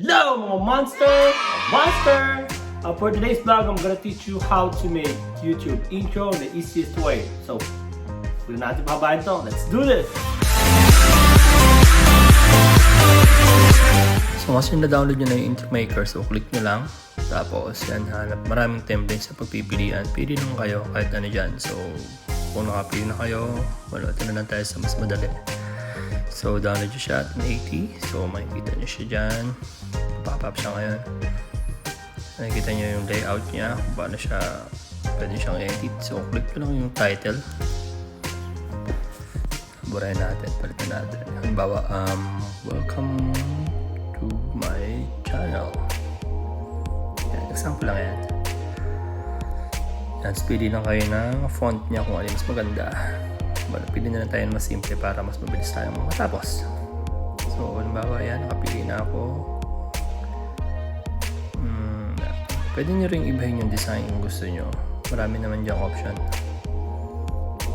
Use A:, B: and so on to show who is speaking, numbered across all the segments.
A: Hello mga monster! For today's vlog, I'm gonna teach you how to make YouTube intro the easiest way. So, huwag natin pabayan to. Let's do this! So, once yung na-download nyo na yung intro maker, so click nyo lang. Tapos, yan, hanap. Maraming templates sa pagpipilian. Pili lang kayo kahit ano dyan. So, kung nakapili na kayo, ito na lang tayo sa mas madali. So, download nyo siya at 80. So, makikita nyo siya dyan. Pop-up siya ngayon. Nakikita nyo yung layout niya. Kung paano siya, pwede siyang edit. So, click nyo lang yung title. Burahin natin. Palitan natin. Halimbawa, welcome to my channel. Yan, example lang yan. Yan, pili lang kayo ng font niya kung alin mas maganda. Pili na lang tayo mas simple para mas mabilis tayong matapos. So, halimbawa yan, nakapili na ako. Pwede nyo rin ibahin yung design kung gusto nyo. Marami naman dyang option.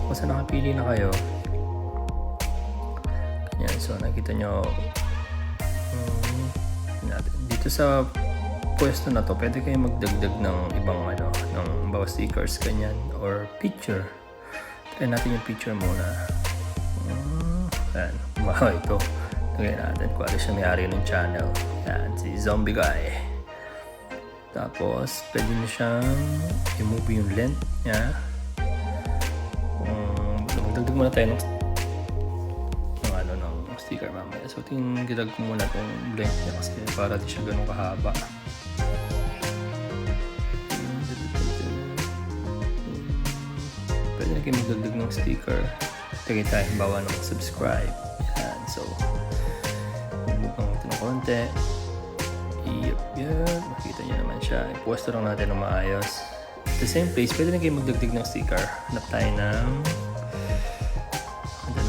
A: Basta nakapili na kayo. Yan, so nakita nyo dito sa pwesto na to, pwede kayo magdagdag ng ibang ng bawa stickers, kanyan, or picture. Try natin yung picture muna. Yan, ito. Lagay natin kung ano siya may-ari ng channel. Yan, si Zombie Guy. Tapos, pwede nyo siyang i-move yung length niya. Magdagdag muna tayo ng sticker mamaya. So, tingnan ko muna itong length niya kasi para di siya ganun kahaba. Pwede na kayo magdagdag ng sticker. Tagay tayo bawa ng subscribe. Yan. So, bubukang ito ng konti. Yan. Makita nyo naman siya. I-pwesto lang natin ng maayos. At the same place, pwede na kayo magdagdag ng sticker. Hanap tayo ng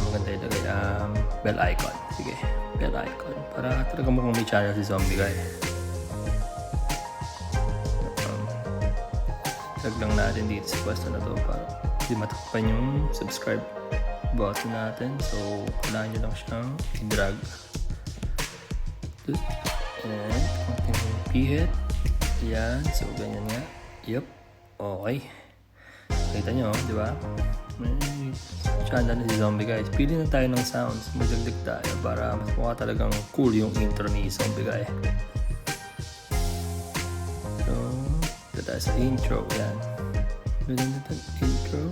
A: maganda ilagay. Bell icon. Sige. Bell icon. Para talaga mukhang may channel si Zombie Guy. Tag lang natin dito sa pwesto na to para hindi matakpan yung subscribe button natin. So, kailangan nyo lang siyang i-drag. And, konting pihit. Yan. So, ganyan nga. Yup. Okay. Nakita nyo, di ba? May channel na si Zombie Guy. Pili na tayo ng sounds. Magdagdag tayo para mas mukha talagang cool yung intro ni Zombie Guy. So, ito tayo sa intro. Yan. Ito intro.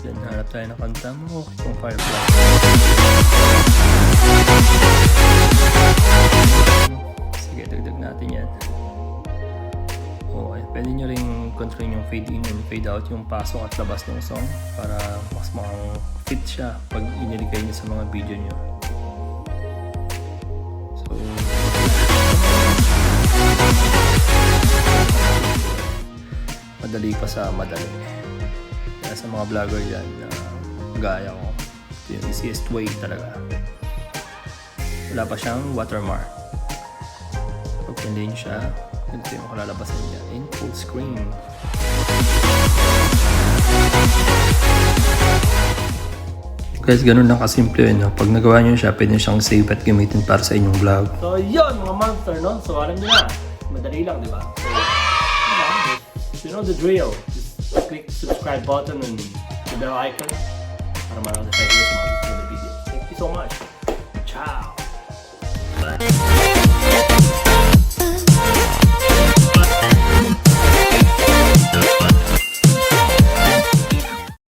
A: Yan, hanap tayo ng kanta mo. Itong Firefly. Sige, dagdag natin yan. Okay, pwede nyo rin control yung fade in and fade out, yung pasok at labas ng song para mas makang-fit siya pag iniligay nyo sa mga video nyo. So, madali pa sa madali. Kaya sa mga vlogger yan na gaya ko, ito yung easiest way talaga. Wala pa siyang watermark. Pag pinday nyo siya, ito yung kalalabasan niya in full screen. Guys, ganun lang kasimple yun. Pag nagawa nyo siya, pwede siyang save at gamitin para sa inyong vlog. So yun mga monster, no? So alam nyo na, madali lang, di ba? So, you know the drill. Just click the subscribe button and the bell icon para marami sa mga video. Thank you so much. Ciao! Bye!